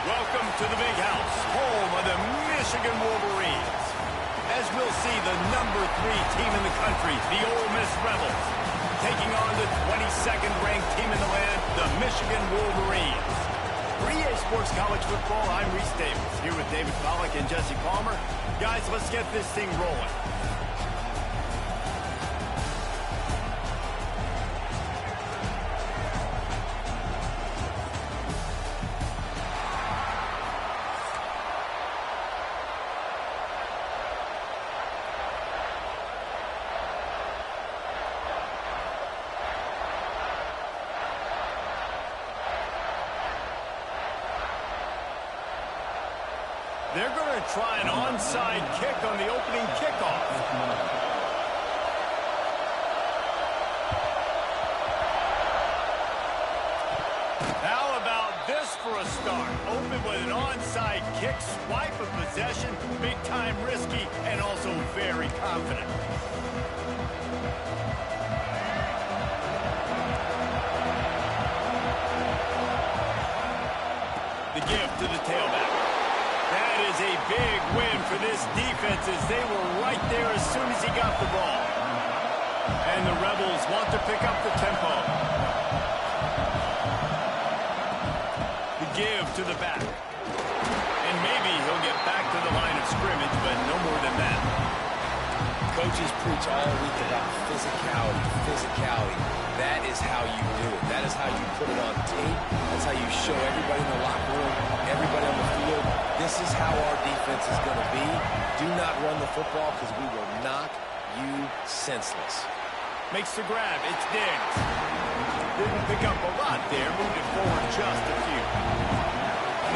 Welcome to the Big House, home of the Michigan Wolverines. As we'll see, the number 3 team in the country, the Ole Miss Rebels, taking on the 22nd ranked team in the land, the Michigan Wolverines. For EA Sports College Football, I'm Reese Davis, here with David Pollack and Jesse Palmer. Guys, let's get this thing rolling. They're going to try an onside kick on the opening kickoff. How about this for a start? Open with an onside kick, swipe of possession, big time risky, and also very confident. The give to the tailback. That is a big win for this defense as they were right there as soon as he got the ball. And the Rebels want to pick up the tempo. The give to the back. And maybe he'll get back to the line of scrimmage, but no more than that. Coaches preach all week about physicality, physicality. That is how you do it. That is how you put it on tape. That's how you show everybody in the locker room, everybody on the field. This is how our defense is going to be. Do not run the football because we will knock you senseless. Makes the grab. It's Diggs. Didn't pick up a lot there. Moved it forward just a few.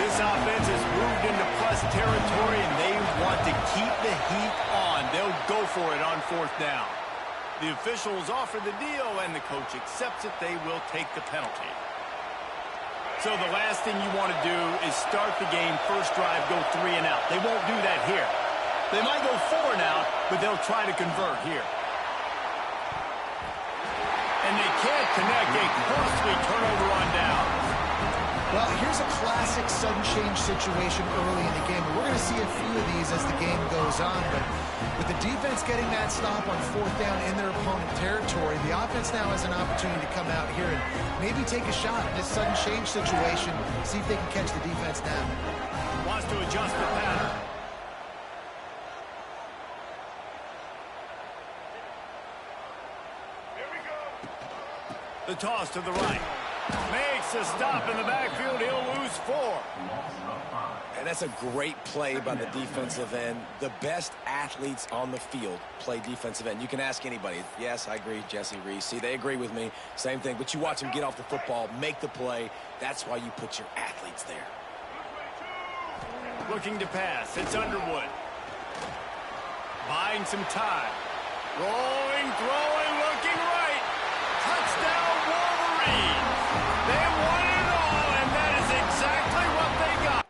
This offense has moved into plus territory, and they want to keep the heat on. They'll go for it on 4th down. The officials offer the deal, and the coach accepts it. They will take the penalty. So the last thing you want to do is start the game, first drive, go 3 and out. They won't do that here. They might go 4 and out, but they'll try to convert here. And they can't connect. A costly turnover on downs. Well, here's a classic sudden change situation early in the game. We're going to see a few of these as the game goes on, but with the defense getting that stop on 4th down in their opponent territory, the offense now has an opportunity to come out here and maybe take a shot in this sudden change situation, see if they can catch the defense now. Wants to adjust the pattern. Here we go. The toss to the right. Makes a stop in the backfield. He'll lose 4. And that's a great play by the defensive end. The best athletes on the field play defensive end. You can ask anybody. Yes, I agree, Jesse, Reese. See, they agree with me. Same thing. But you watch them get off the football, make the play. That's why you put your athletes there. Looking to pass. It's Underwood. Buying some time. Rolling, throwing, looking right. Touchdown, Wolverines. They won it all, and that is exactly what they got.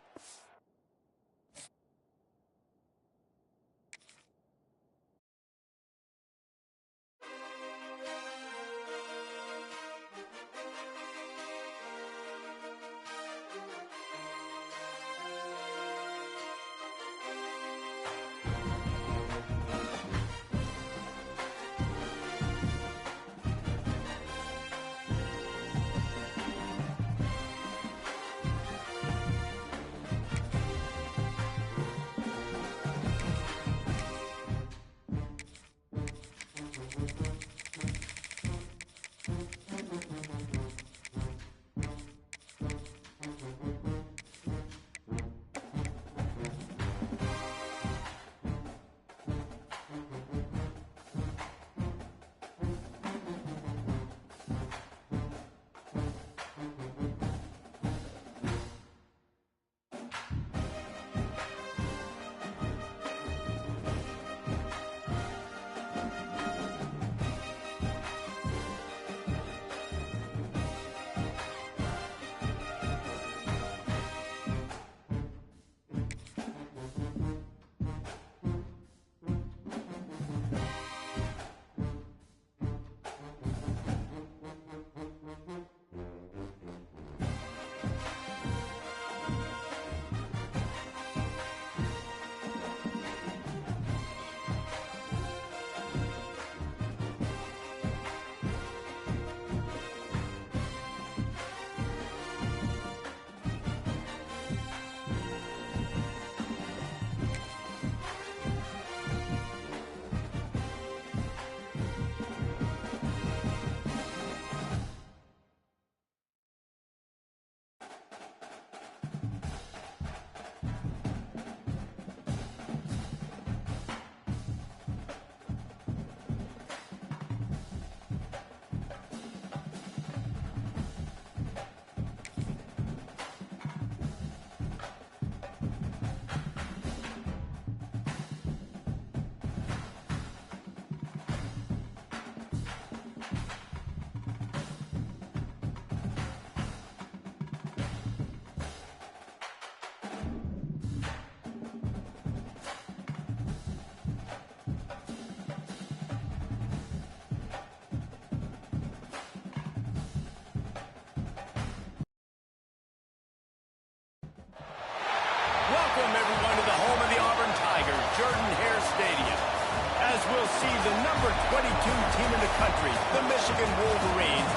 team in the country, the Michigan Wolverines,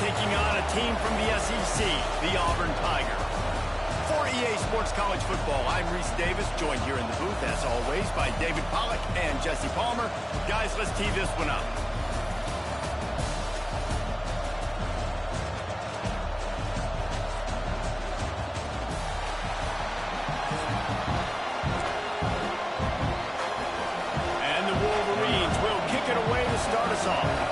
taking on a team from the SEC, the Auburn Tigers. For EA Sports College Football, I'm Reese Davis, joined here in the booth, as always, by David Pollack and Jesse Palmer. Guys, let's tee this one up. And the Wolverines will kick it away to start us off.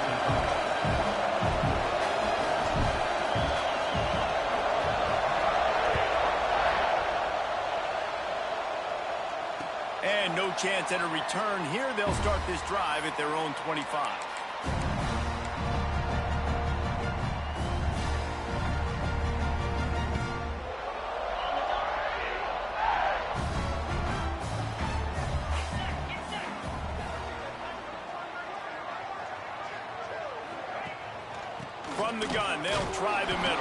And no chance at a return here. They'll start this drive at their own 25. From the gun, they'll try the middle.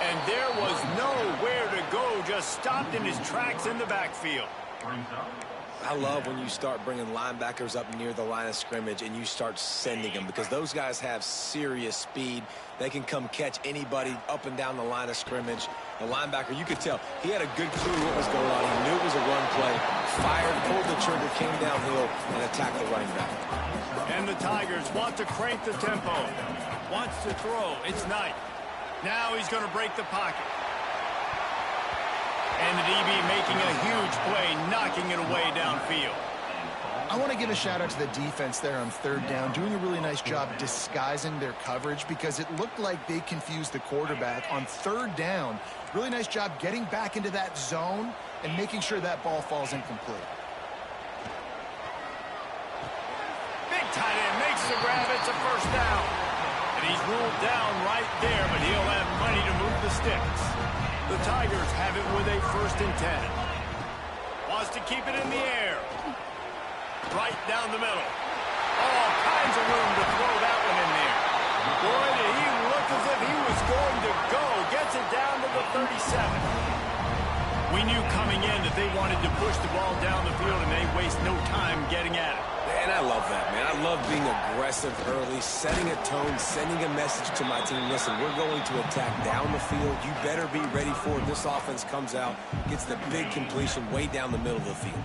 And there was nowhere to go, just stopped in his tracks in the backfield. I love when you start bringing linebackers up near the line of scrimmage and you start sending them, because those guys have serious speed. They can come catch anybody up and down the line of scrimmage. The linebacker, you could tell, he had a good clue what was going on. He knew it was a run play, fired, pulled the trigger, came downhill, and attacked the running back. And the Tigers want to crank the tempo. Wants to throw. It's Knight. Now he's going to break the pocket. And the DB making a huge play, knocking it away downfield. I want to give a shout out to the defense there on third down, doing a really nice job disguising their coverage, because it looked like they confused the quarterback on third down. Really nice job getting back into that zone and making sure that ball falls incomplete. Big tight end makes the grab. It's a first down. And he's ruled down right there, but he'll have plenty to move the sticks. The Tigers have it with a 1st and 10. Wants to keep it in the air. Right down the middle. All kinds of room to throw that one in there. Boy, did he look as if he was going to go. Gets it down to the 37. We knew coming in that they wanted to push the ball down the field, and they waste no time getting at it. And I love that, man. I love being aggressive early, setting a tone, sending a message to my team. Listen, we're going to attack down the field. You better be ready for it. This offense comes out, gets the big completion way down the middle of the field.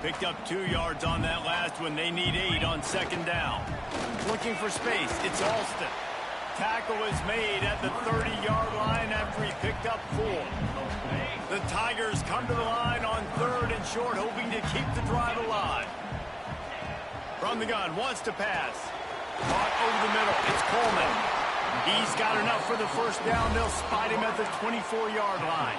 Picked up 2 yards on that last one. They need 8 on 2nd down. Looking for space. It's Alston. Tackle is made at the 30-yard line after he picked up 4. The Tigers come to the line on 3rd and short, hoping to keep the drive alive. From the gun, wants to pass. Caught over the middle. It's Coleman. He's got enough for the 1st down. They'll spot him at the 24-yard line.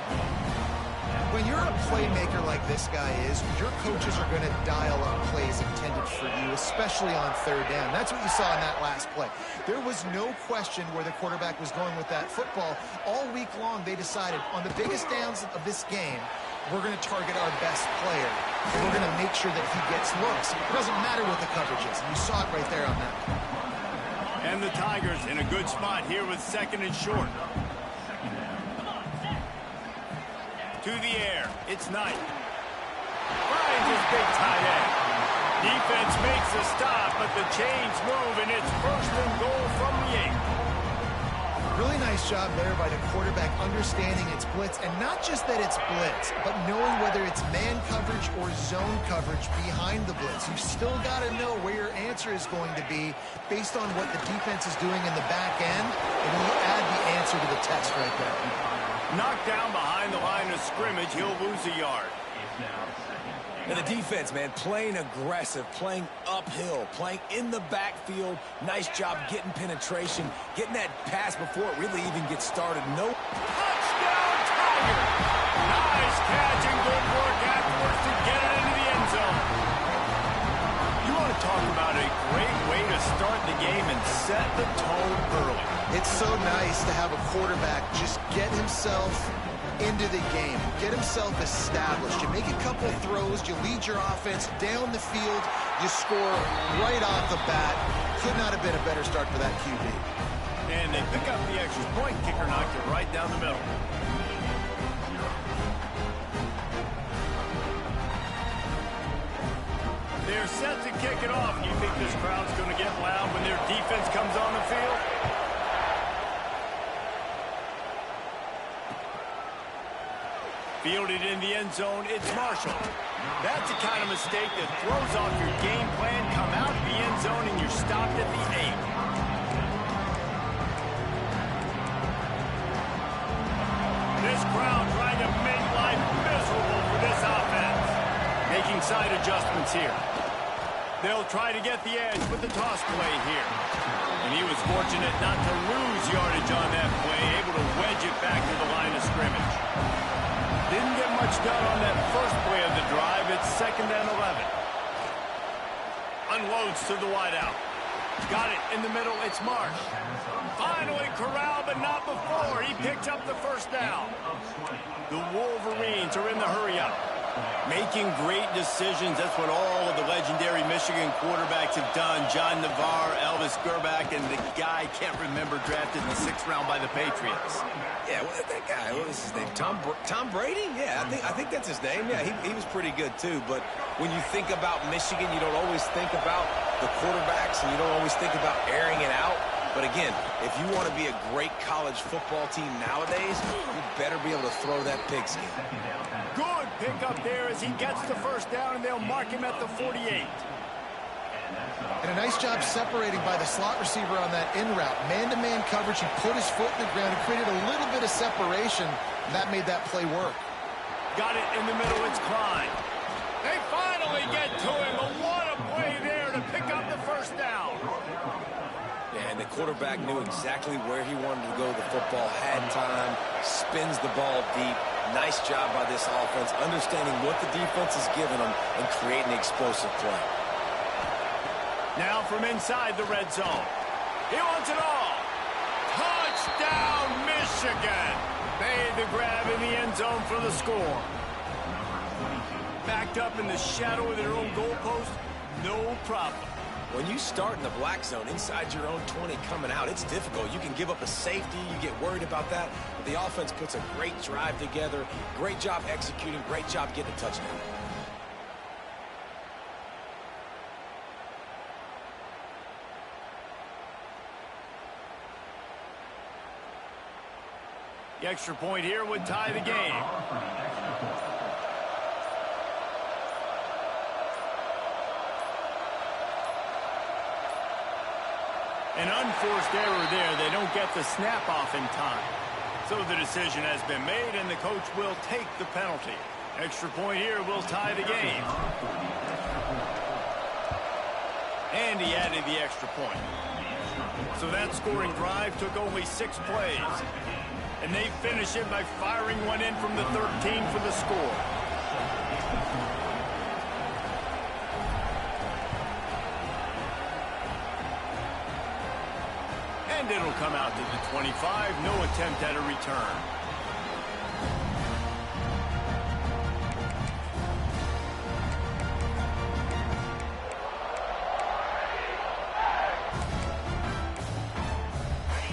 When you're a playmaker like this guy is, your coaches are going to dial up plays intended for you, especially on 3rd down. That's what you saw in that last play. There was no question where the quarterback was going with that football. All week long, they decided on the biggest downs of this game, we're going to target our best player. And we're going to make sure that he gets looks. It doesn't matter what the coverage is. And you saw it right there on that. And the Tigers in a good spot here with 2nd and short. To the air. It's Knight. Finds his big tight end. Defense makes a stop, but the chains move, and it's 1st and goal from the 8. Really nice job there by the quarterback understanding it's blitz, and not just that it's blitz, but knowing whether it's man coverage or zone coverage behind the blitz. You've still got to know where your answer is going to be based on what the defense is doing in the back end, and you add the answer to the test right there. Knocked down behind the line of scrimmage, he'll lose a yard. And the defense, man, playing aggressive, playing uphill, playing in the backfield. Nice job getting penetration, getting that pass before it really even gets started. No. Touchdown, Tiger! Nice catch and good work afterwards to get it into the end zone. You want to talk about a great way to start the game and set the tone early. It's so nice to have a quarterback just get himself into the game, get himself established. You make a couple throws, you lead your offense down the field, you score right off the bat. Could not have been a better start for that QB. And they pick up the extra point. Kicker knocked it right down the middle. They're they're set to kick it off. You think this crowd's going to get loud when their defense comes on the field? Fielded in the end zone, it's Marshall. That's the kind of mistake that throws off your game plan. Come out of the end zone and you're stopped at the 8. This crowd trying to make life miserable for this offense. Making side adjustments here. They'll try to get the edge with the toss play here. And he was fortunate not to lose yardage on that play, able to wedge it back to the line of scrimmage. Didn't get much done on that first play of the drive. It's 2nd and 11. Unloads to the wideout. Got it in the middle. It's Marsh. Finally corralled, but not before. He picked up the first down. The Wolverines are in the hurry-up. Making great decisions. That's what all of the legendary Michigan quarterbacks have done. John Navarre, Elvis Gerbach, and the guy, can't remember, drafted in the 6th round by the Patriots. Yeah, that guy, what was his name? Tom Brady? Yeah, I think that's his name. Yeah, he was pretty good, too. But when you think about Michigan, you don't always think about the quarterbacks, and you don't always think about airing it out. But again, if you want to be a great college football team nowadays, you better be able to throw that pigskin. Good pickup there as he gets the first down, and they'll mark him at the 48. And a nice job separating by the slot receiver on that in route. Man-to-man coverage, he put his foot in the ground and created a little bit of separation. And that made that play work. Got it in the middle, it's Klein. They finally get to him, but what a play there to pick up the first down. Yeah, and the quarterback knew exactly where he wanted to go. The football had time, spins the ball deep. Nice job by this offense, understanding what the defense is giving them and creating the explosive play. Now from inside the red zone. He wants it all. Touchdown, Michigan. Made the grab in the end zone for the score. Backed up in the shadow of their own goalpost, no problem. When you start in the black zone inside your own 20 coming out, it's difficult. You can give up a safety. You get worried about that. But the offense puts a great drive together. Great job executing. Great job getting a touchdown. The extra point here would tie the game. An unforced error there. They don't get the snap off in time. So the decision has been made, and the coach will take the penalty. Extra point here will tie the game. And he added the extra point. So that scoring drive took only 6 plays. And they finish it by firing one in from the 13 for the score. And it'll come out to the 25. No attempt at a return.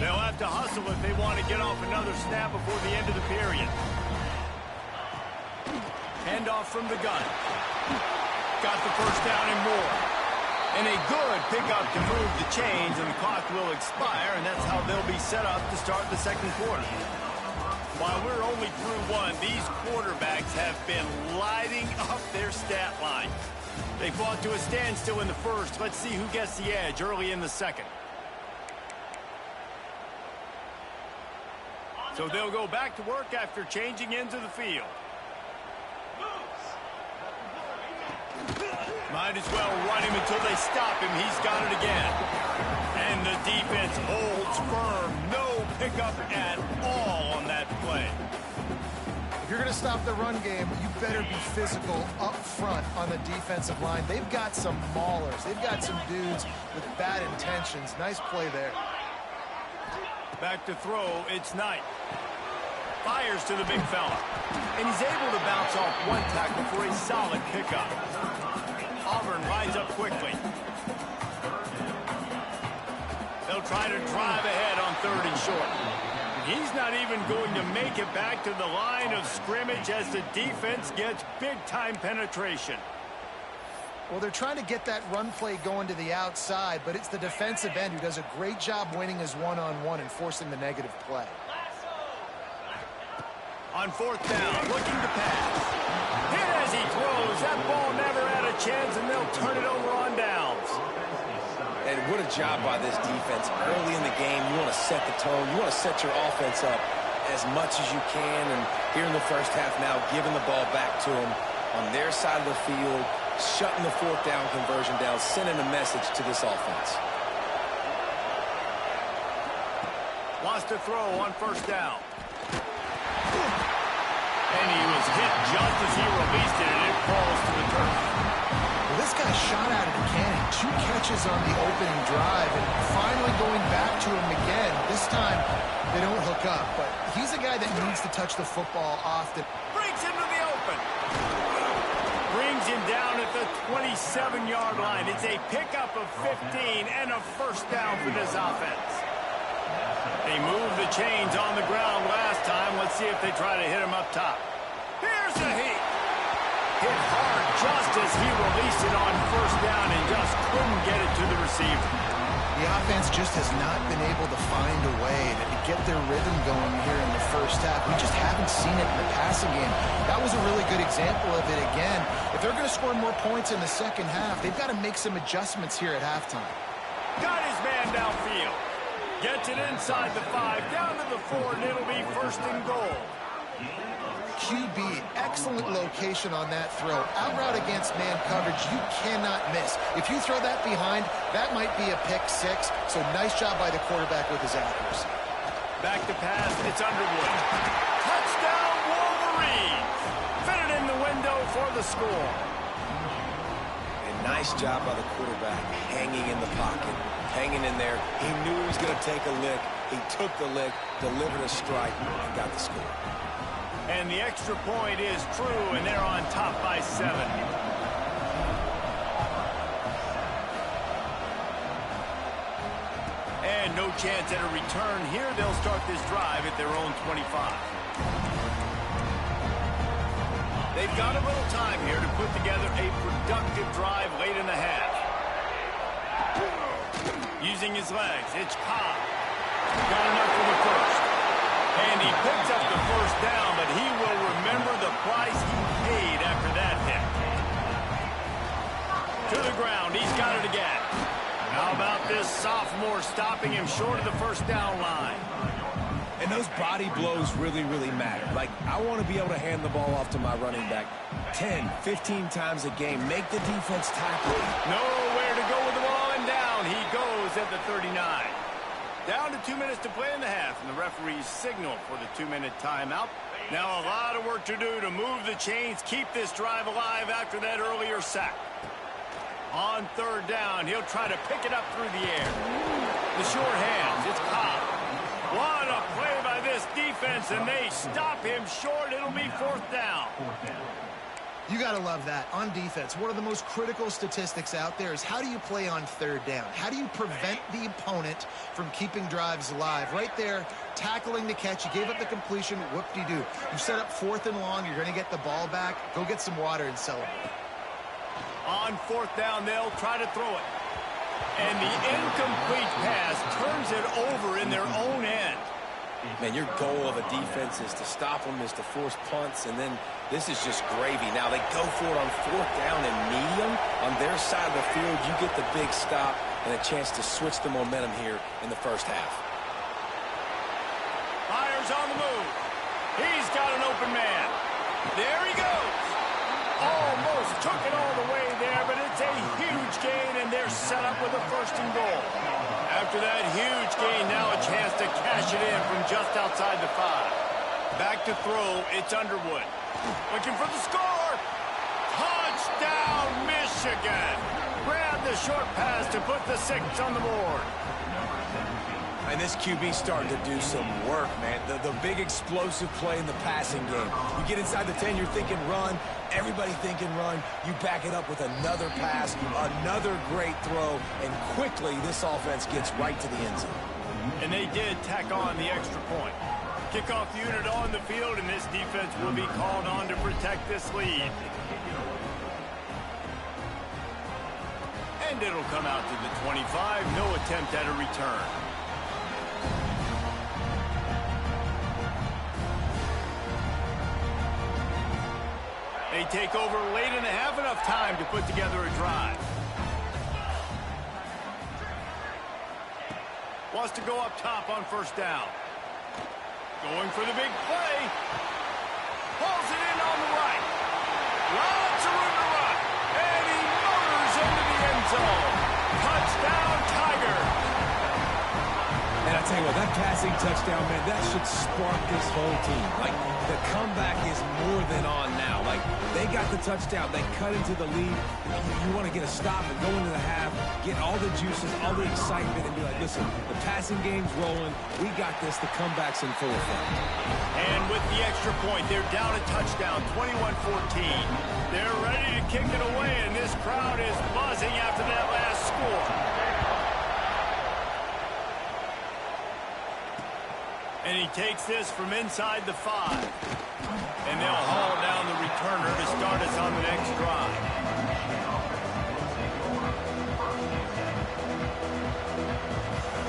They'll have to hustle if they want to get off another snap before the end of the period. Handoff from the gun. Got the first down and more. And a good pickup to move the chains, and the clock will expire, and that's how they'll be set up to start the second quarter. While we're only through one, these quarterbacks have been lighting up their stat line. They fought to a standstill in the first. Let's see who gets the edge early in the second. So they'll go back to work after changing into the field. Might as well run him until they stop him. He's got it again. And the defense holds firm. No pickup at all on that play. If you're going to stop the run game, you better be physical up front on the defensive line. They've got some maulers. They've got some dudes with bad intentions. Nice play there. Back to throw, it's Knight. Fires to the big fella. And he's able to bounce off one tackle for a solid pickup. Auburn lines up quickly. They'll try to drive ahead on 3rd and short. He's not even going to make it back to the line of scrimmage as the defense gets big-time penetration. Well, they're trying to get that run play going to the outside, but it's the defensive end who does a great job winning his one-on-one and forcing the negative play. On fourth down, looking to pass. Hit as he throws. That ball never had a chance, and they'll turn it over on downs. And what a job by this defense. Early in the game, you want to set the tone. You want to set your offense up as much as you can. And here in the first half now, giving the ball back to them on their side of the field, shutting the fourth down conversion down, sending a message to this offense. Wants to throw on first down. And he was hit just as he released it, and it falls to the turf. Well, this guy shot out of the cannon. 2 catches on the opening drive, and finally going back to him again. This time, they don't hook up, but he's a guy that needs to touch the football often. Breaks into the open. Brings him down at the 27-yard line. It's a pickup of 15 and a first down for this offense. They moved the chains on the ground last time. Let's see if they try to hit him up top. Here's a hit. Hit hard just as he released it on first down and just couldn't get it to the receiver. The offense just has not been able to find a way to get their rhythm going here in the first half. We just haven't seen it in the passing game. That was a really good example of it again. If they're going to score more points in the second half, they've got to make some adjustments here at halftime. Got his man downfield. Gets it inside the 5, down to the 4, and it'll be first and goal. QB, excellent location on that throw. Out route against man coverage, you cannot miss. If you throw that behind, that might be a pick 6. So nice job by the quarterback with his accuracy. Back to pass, it's Underwood. Touchdown, Wolverines! Fit it in the window for the score. And nice job by the quarterback, hanging in the pocket, hanging in there. He knew he was going to take a lick. He took the lick, delivered a strike, and got the score. And the extra point is true, and they're on top by 7. And no chance at a return here. They'll start this drive at their own 25. They've got a little time here to put together a productive drive late in the half. Using his legs, it's Cobb. Got enough for the first. And he picks up the first down, but he will remember the price he paid after that hit. To the ground, he's got it again. How about this sophomore stopping him short of the first down line? And those body blows really, really matter. Like, I want to be able to hand the ball off to my running back 10, 15 times a game. Make the defense tackle. Nowhere to go with the ball, and down he goes at the 39. Down to 2 minutes to play in the half, and the referees signal for the 2-minute timeout. Now a lot of work to do to move the chains, keep this drive alive after that earlier sack. On third down, he'll try to pick it up through the air. The short hands, it's Cobb. What a play by this defense, and they stop him short. It'll be fourth down. You got to love that. On defense, one of the most critical statistics out there is how do you play on third down? How do you prevent the opponent from keeping drives alive? Right there, tackling the catch. You gave up the completion. Whoop-de-doo. You set up fourth and long. You're going to get the ball back. Go get some water and celebrate. On fourth down, they'll try to throw it. And the incomplete pass turns it over in their own end. Man, your goal of a defense is to stop them, is to force punts, and then this is just gravy. Now they go for it on fourth down and medium. On their side of the field, you get the big stop and a chance to switch the momentum here in the first half. Fires on the move. He's got an open man. There he goes. Almost took it all the way there, but it's a huge gain, and they're set up with a first and goal. After that huge gain, now a chance to cash it in from just outside the 5. Back to throw, it's Underwood. Looking for the score. Touchdown, Michigan. Grab the short pass to put the 6 on the board. And this QB starting to do some work, man. The big explosive play in the passing game. You get inside the 10, you're thinking run. Everybody thinking run. You back it up with another pass, another great throw, and quickly this offense gets right to the end zone. And they did tack on the extra point. Kickoff unit on the field, and this defense will be called on to protect this lead. And it'll come out to the 25. No attempt at a return. They take over late in the half, enough time to put together a drive. Wants to go up top on first down. Going for the big play. Pulls it in on the right. Lots of room to run. And he motors into the end zone. Touchdown, Tiger. And I tell you what, that passing touchdown, man, that should spark this whole team. Like, the comeback is more than on now. Like, they got the touchdown. They cut into the lead. You want to get a stop and go into the half, get all the juices, all the excitement, and be like, listen, the passing game's rolling. We got this. The comeback's in full effect. And with the extra point, they're down a touchdown, 21-14. They're ready to kick it away, and this crowd is buzzing after that last score. And he takes this from inside the 5. And they'll haul down the returner to start us on the next drive.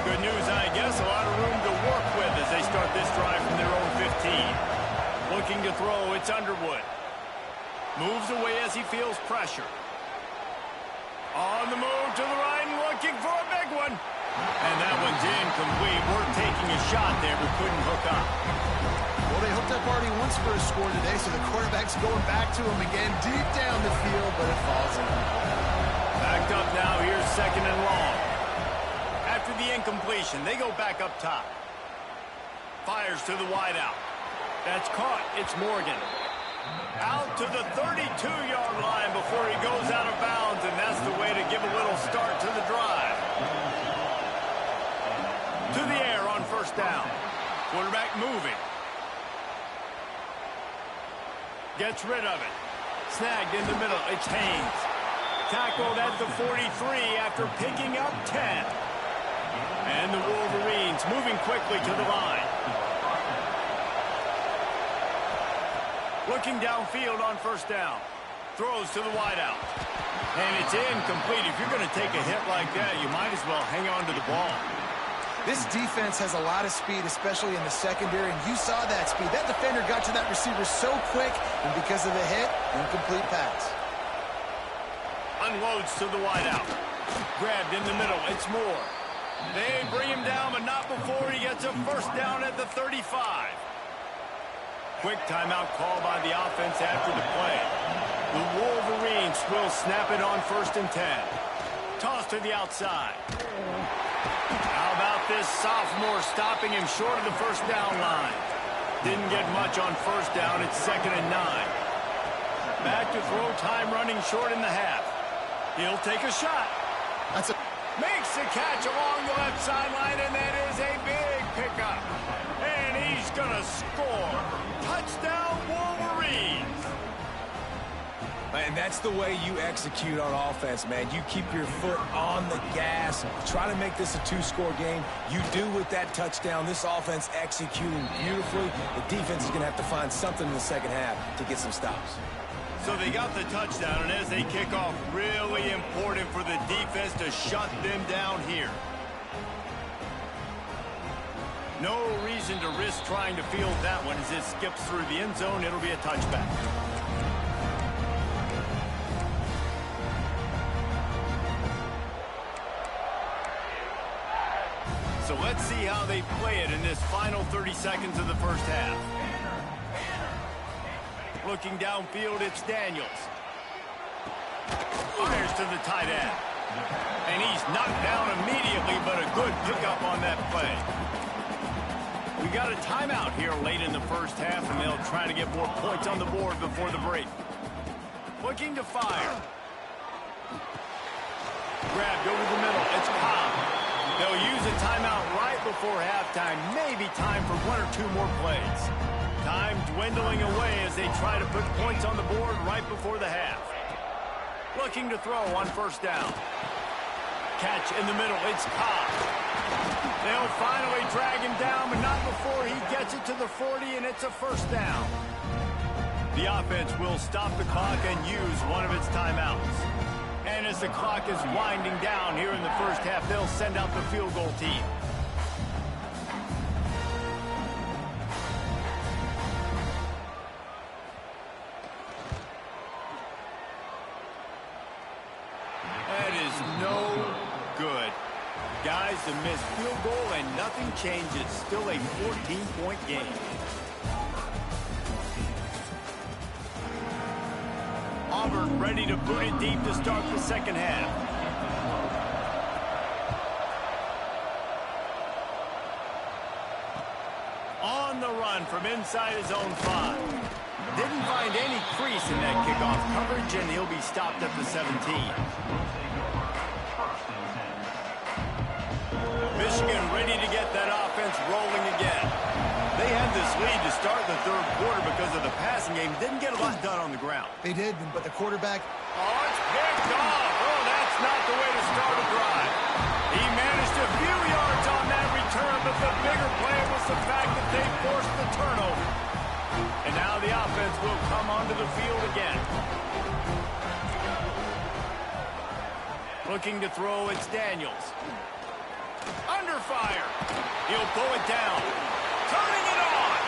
Good news, I guess. A lot of room to work with as they start this drive from their own 15. Looking to throw, it's Underwood. Moves away as he feels pressure. On the move to the right and looking for a big one. And that one's incomplete. We're taking a shot there, but couldn't hook up. Well, they hooked up already once for a score today, so the quarterback's going back to him again deep down the field, but it falls in. Backed up now. Here's second and long. After the incompletion, they go back up top. Fires to the wideout. That's caught. It's Morgan. Out to the 32-yard line before he goes out of bounds, and that's the way to give a little start to the drive. To the air on first down. Quarterback moving. Gets rid of it. Snagged in the middle. It's Haynes. Tackled at the 43 after picking up 10. And the Wolverines moving quickly to the line. Looking downfield on first down. Throws to the wideout. And it's incomplete. If you're going to take a hit like that, you might as well hang on to the ball. This defense has a lot of speed, especially in the secondary, and you saw that speed. That defender got to that receiver so quick, and because of the hit, incomplete pass. Unloads to the wideout. Grabbed in the middle. It's Moore. They bring him down, but not before he gets a first down at the 35. Quick timeout call by the offense after the play. The Wolverines will snap it on first and 10. Toss to the outside. How about this sophomore stopping him short of the first down line? Didn't get much on first down. It's second and 9. Back to throw, time running short in the half. He'll take a shot. Makes the catch along the left sideline, and that is a big pickup. And he's going to score. Touchdown, Wolverines. And that's the way you execute on offense, man. You keep your foot on the gas. Try to make this a two-score game. You do with that touchdown. This offense executing beautifully. The defense is going to have to find something in the second half to get some stops. So they got the touchdown, and as they kick off, really important for the defense to shut them down here. No reason to risk trying to field that one as it skips through the end zone. It'll be a touchback. So let's see how they play it in this final 30 seconds of the first half. Looking downfield, it's Daniels. Fires to the tight end. And he's knocked down immediately, but a good pickup on that play. We got a timeout here late in the first half, and they'll try to get more points on the board before the break. Looking to fire. Grabbed over the middle. It's Cobb. They'll use a timeout right before halftime. Maybe time for one or two more plays. Time dwindling away as they try to put points on the board right before the half. Looking to throw on first down. Catch in the middle. It's Cobb. They'll finally drag him down, but not before he gets it to the 40, and it's a first down. The offense will stop the clock and use one of its timeouts. And as the clock is winding down here in the first half, they'll send out the field goal team. That is no good. Guys, a missed field goal and nothing changes. Still a 14-point game. Auburn ready to boot it deep to start the second half. On the run from inside his own 5. Didn't find any crease in that kickoff coverage, and he'll be stopped at the 17. Michigan ready to get that offense rolling again. They had this lead to start the third quarter because of the passing game. Didn't get a lot done on the ground. They did, but the quarterback... Oh, it's picked off. Oh, that's not the way to start a drive. He managed a few yards on that return, but the bigger play was the fact that they forced the turnover. And now the offense will come onto the field again. Looking to throw, it's Daniels. Under fire. He'll pull it down. Turning it on.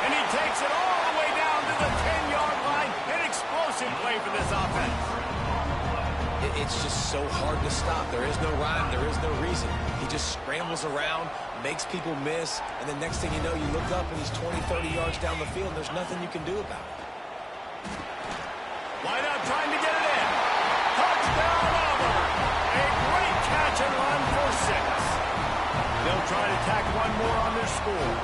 And he takes it all the way down to the 10-yard line. An explosive play for this offense. It's just so hard to stop. There is no rhyme. There is no reason. He just scrambles around, makes people miss, and the next thing you know, you look up and he's 20, 30 yards down the field, and there's nothing you can do about it. Wide out trying to get it in. Touchdown, Auburn. A great catch and run for 6. They'll try to tack one more on their score.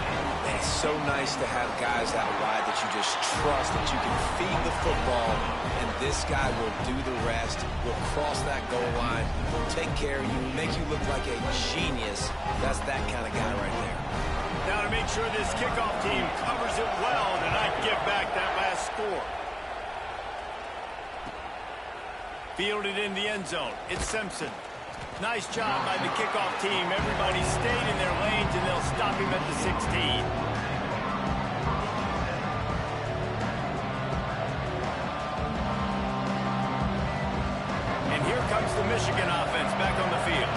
And it's so nice to have guys out wide that you just trust that you can feed the football, and this guy will do the rest, will cross that goal line, will take care of you, make you look like a genius. That's that kind of guy right there. Now to make sure this kickoff team covers it well to not give back that last score. Fielded in the end zone. It's Simpson. Nice job by the kickoff team. Everybody stayed in their lanes, and they'll stop him at the 16. And here comes the Michigan offense back on the field.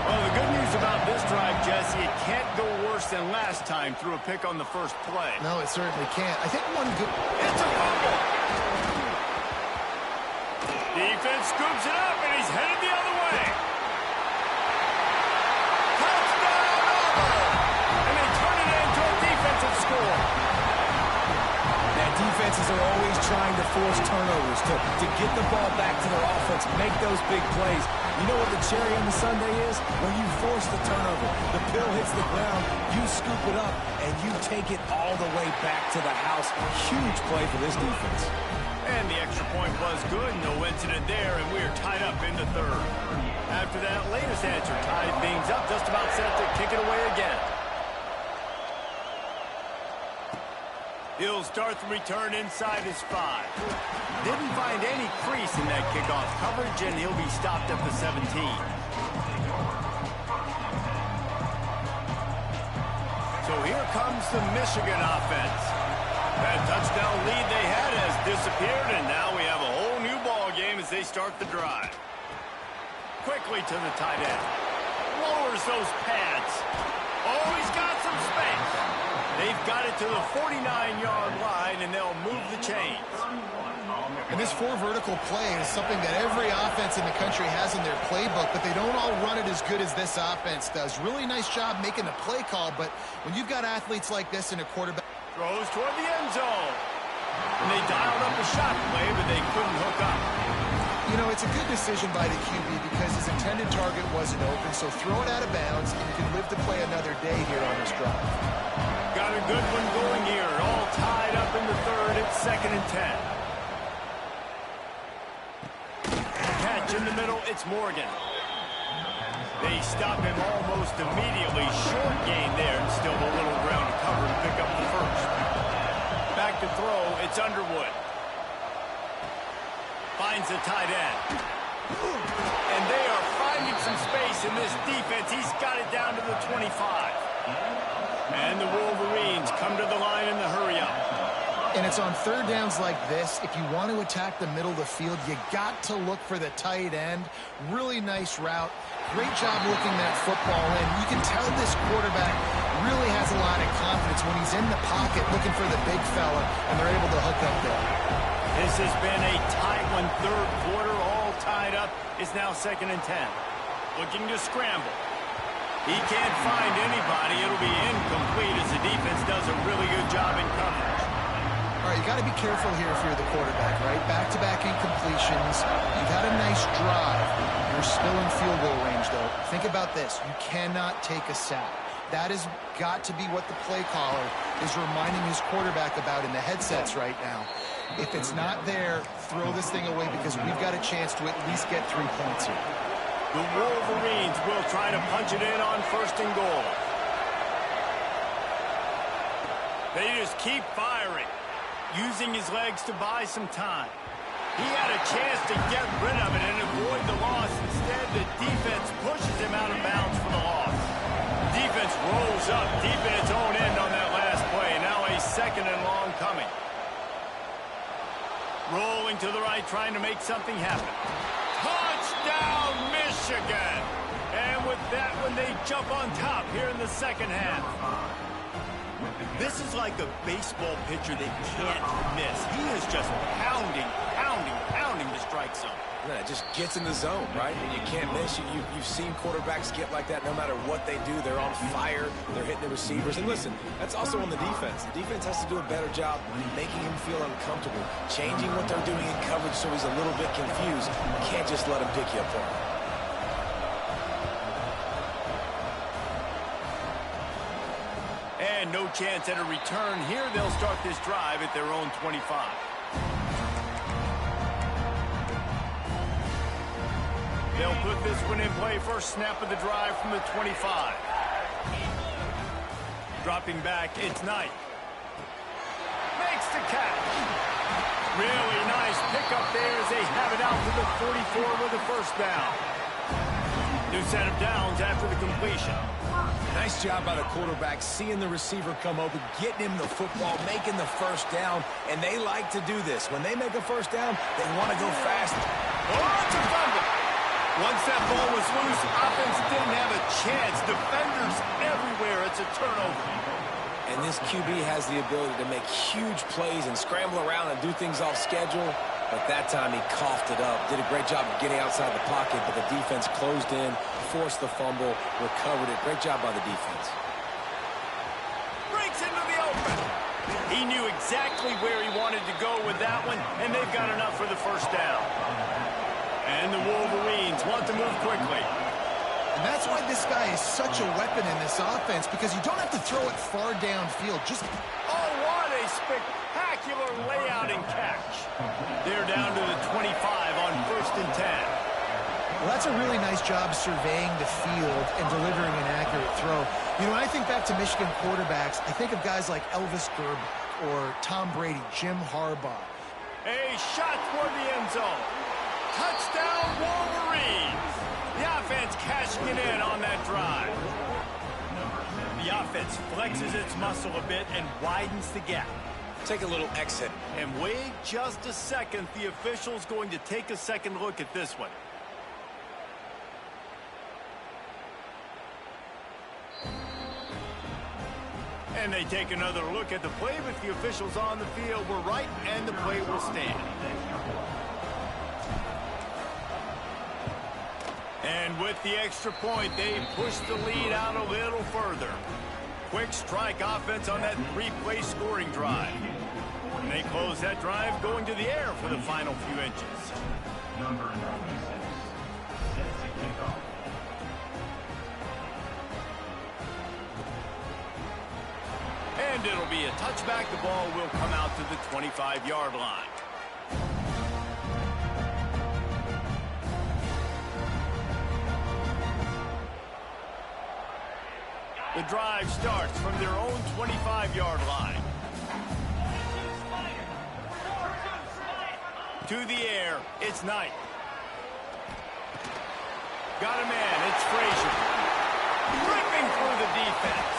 Well, the good news about this drive, Jesse, it can't go worse than last time through a pick on the first play. No, it certainly can't. I think one good... It's a fumble. Defense scoops it up, and he's headed the other way. Touchdown, Auburn! And they turn it into a defensive score. Now, defenses are always trying to force turnovers to get the ball back to their offense, make those big plays. You know what the cherry on the sundae is? When you force the turnover, the pill hits the ground, you scoop it up, and you take it all the way back to the house. Huge play for this defense. And the extra point was good. No incident there, and we are tied up in the third. After that latest answer, tied things up, just about set to kick it away again. He'll start the return inside his 5. Didn't find any crease in that kickoff coverage, and he'll be stopped at the 17. So here comes the Michigan offense. That touchdown lead they had has disappeared, and now we have a whole new ball game as they start the drive. Quickly to the tight end. Lowers those pads. Oh, he's got some space. They've got it to the 49-yard line, and they'll move the chains. And this 4 vertical play is something that every offense in the country has in their playbook, but they don't all run it as good as this offense does. Really nice job making the play call, but when you've got athletes like this in a quarterback... Throws toward the end zone. And they dialed up a shot play, but they couldn't hook up. You know, it's a good decision by the QB because his intended target wasn't open, so throw it out of bounds, and you can live to play another day here on this drive. Got a good one going here. All tied up in the third. It's 2nd and 10. Catch in the middle. It's Morgan. They stop him almost immediately. Short gain there, and still a little ground to cover to pick up the first. Back to throw. It's Underwood. Finds the tight end. And they are finding some space in this defense. He's got it down to the 25. And the Wolverines come to the line in the hurry-up. And it's on third downs like this. If you want to attack the middle of the field, you got to look for the tight end. Really nice route. Great job looking that football in. You can tell this quarterback really has a lot of confidence when he's in the pocket looking for the big fella, and they're able to hook up there. This has been a tight one, third quarter, all tied up. It's now 2nd and 10. Looking to scramble. He can't find anybody. It'll be incomplete as the defense does a really good job in coverage. All right, you got to be careful here if you're the quarterback, right? Back-to-back incompletions. You've had a nice drive. You're still in field goal range, though. Think about this. You cannot take a sack. That has got to be what the play caller is reminding his quarterback about in the headsets right now. If it's not there, throw this thing away because we've got a chance to at least get 3 points here. The Wolverines will try to punch it in on 1st and goal. They just keep firing, using his legs to buy some time. He had a chance to get rid of it and avoid the loss. Instead, the defense pushes him out of bounds for the loss. Defense rolls up deep in its own end on that last play. Now a 2nd and long coming. Rolling to the right, trying to make something happen. Touchdown, Michigan! And with that one, they jump on top here in the 2nd half. This is like a baseball pitcher that can't miss. He is just pounding the strike zone. Yeah, it just gets in the zone, right? And you can't miss. You've seen quarterbacks get like that no matter what they do. They're on fire. They're hitting the receivers. And listen, that's also on the defense. The defense has to do a better job making him feel uncomfortable, changing what they're doing in coverage so he's a little bit confused. You can't just let him pick you apart. And no chance at a return here. They'll start this drive at their own 25. They'll put this one in play. First snap of the drive from the 25. Dropping back, it's Knight. Makes the catch. Really nice pickup there as they have it out to the 44 with a 1st down. New set of downs after the completion. Nice job by the quarterback, seeing the receiver come open, getting him the football, making the 1st down, and they like to do this. When they make a 1st down, they want to go fast. Oh, it's a fumble. Once that ball was loose, offense didn't have a chance. Defenders everywhere. It's a turnover. And this QB has the ability to make huge plays and scramble around and do things off schedule. But that time he coughed it up. Did a great job of getting outside the pocket, but the defense closed in, forced the fumble, recovered it. Great job by the defense. Breaks into the open. He knew exactly where he wanted to go with that one, and they've got enough for the 1st down. And the Wolverines want to move quickly. And that's why this guy is such a weapon in this offense, because you don't have to throw it far downfield. Just, oh, what a spectacular layout and catch. They're down to the 25 on 1st and 10. well, that's a really nice job surveying the field and delivering an accurate throw. You know, when I think back to Michigan quarterbacks, I think of guys like Elvis Grbac or Tom Brady, Jim Harbaugh. A shot toward the end zone. Touchdown, Wolverines. The offense cashing it in on that drive. The offense flexes its muscle a bit and widens the gap. Take a little exit. And wait just a second. The official's going to take a second look at this one. And they take another look at the play, but the officials on the field were right, and the play will stand. And with the extra point, they push the lead out a little further. Quick strike offense on that 3-play scoring drive. And they close that drive going to the air for the final few inches. Number 96 sets to kick off. And it'll be a touchback. The ball will come out to the 25-yard line. The drive starts from their own 25-yard line. To the air, it's Knight. Got a man, it's Frazier. ripping through the defense.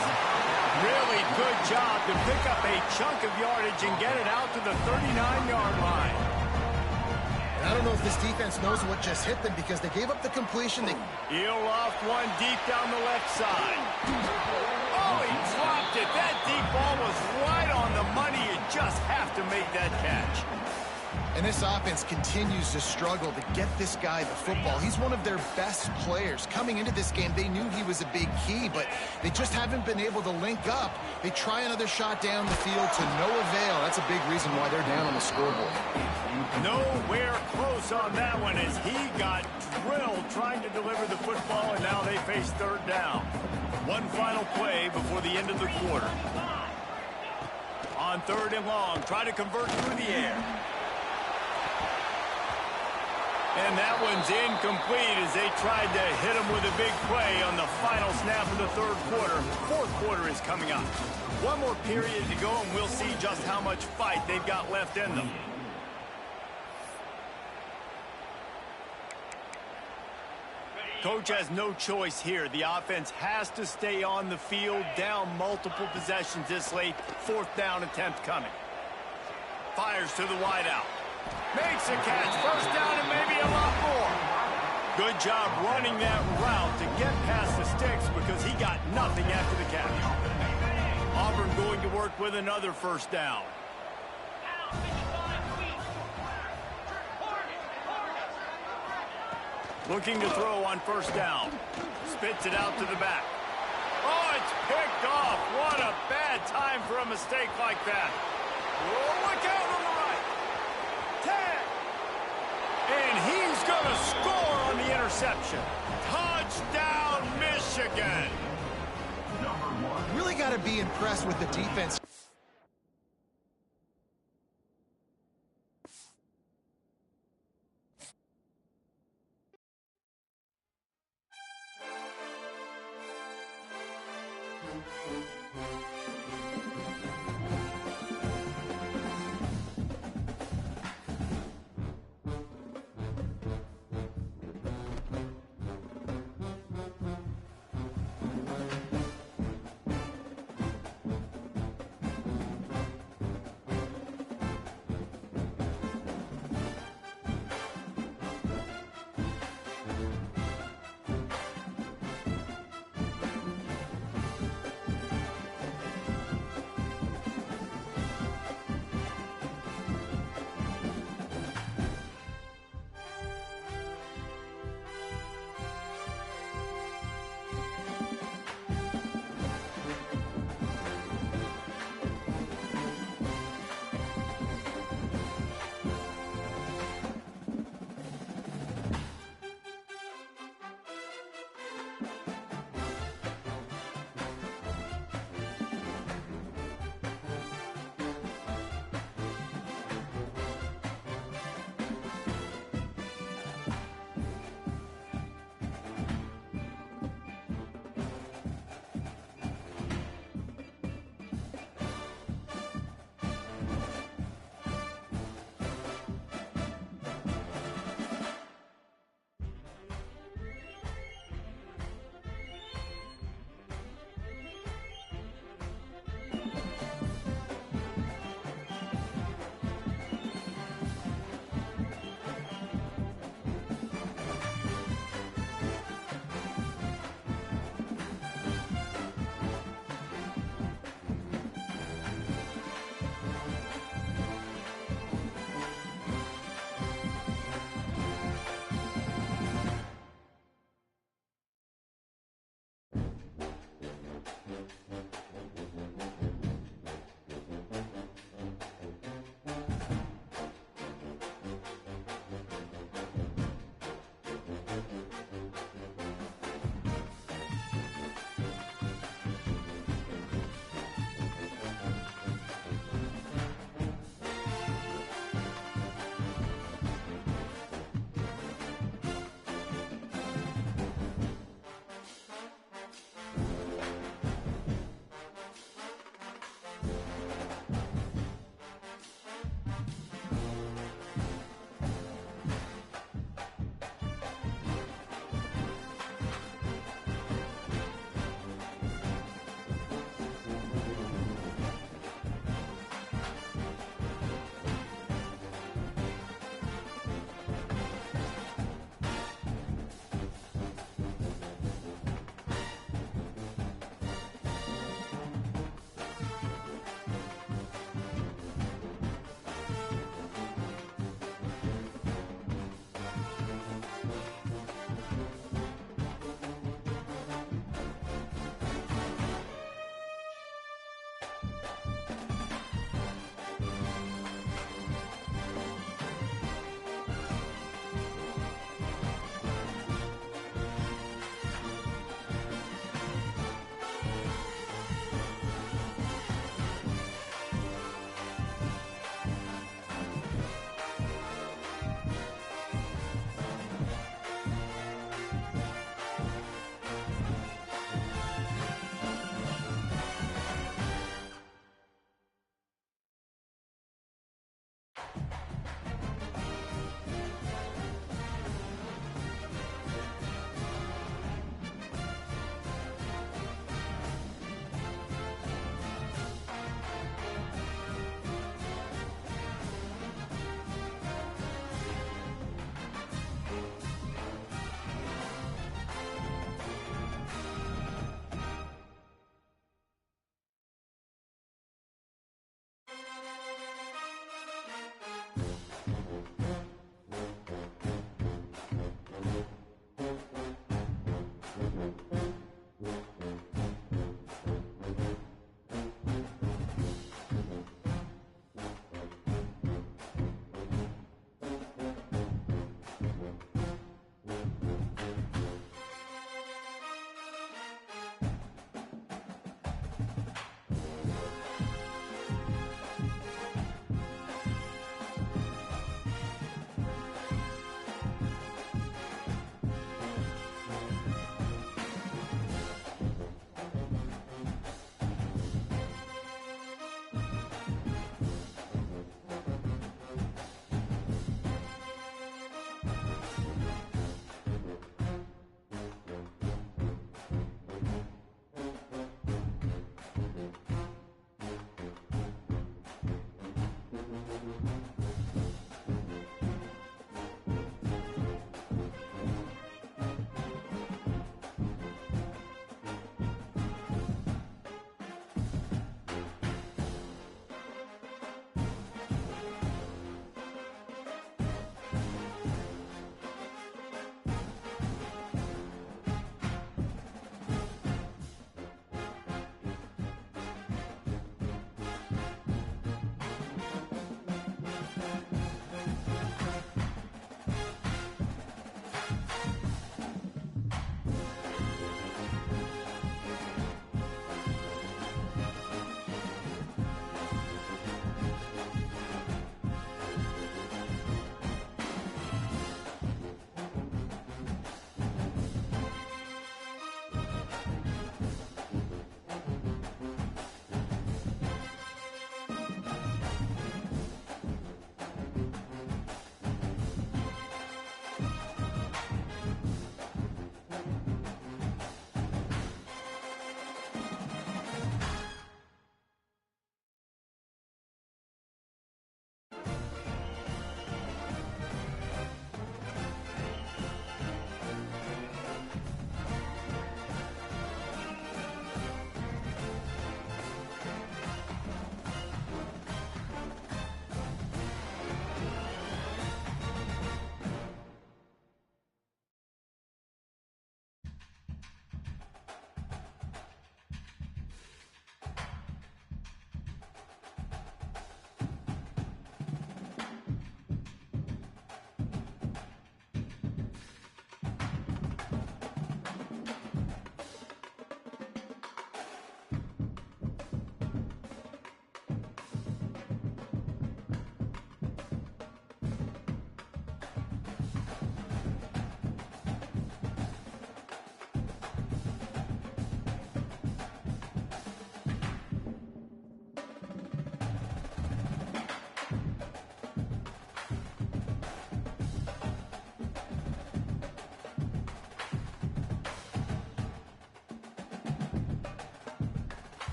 Really good job to pick up a chunk of yardage and get it out to the 39-yard line. I don't know if this defense knows what just hit them because they gave up the completion. He'll loft one deep down the left side. Oh, he dropped it. That deep ball was right on the money. You just have to make that catch. And this offense continues to struggle to get this guy the football. He's one of their best players. Coming into this game, they knew he was a big key, but they just haven't been able to link up. They try another shot down the field to no avail. That's a big reason why they're down on the scoreboard. Nowhere close on that one as he got drilled trying to deliver the football, and now they face third down. One final play before the end of the quarter. On third and long, try to convert through the air. And that one's incomplete as they tried to hit him with a big play on the final snap of the third quarter. Fourth quarter is coming up. One more period to go, and we'll see just how much fight they've got left in them. Coach has no choice here. The offense has to stay on the field, down multiple possessions this late. Fourth down attempt coming. Fires to the wideout. Makes a catch. First down and maybe a lot more. Good job running that route to get past the sticks because he got nothing after the catch. Auburn going to work with another first down. Looking to throw on first down. Spits it out to the back. Oh, it's picked off. What a bad time for a mistake like that. Oh, look out on the right. 10. And he's going to score on the interception. Touchdown, Michigan. Really got to be impressed with the defense.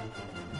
Thank you.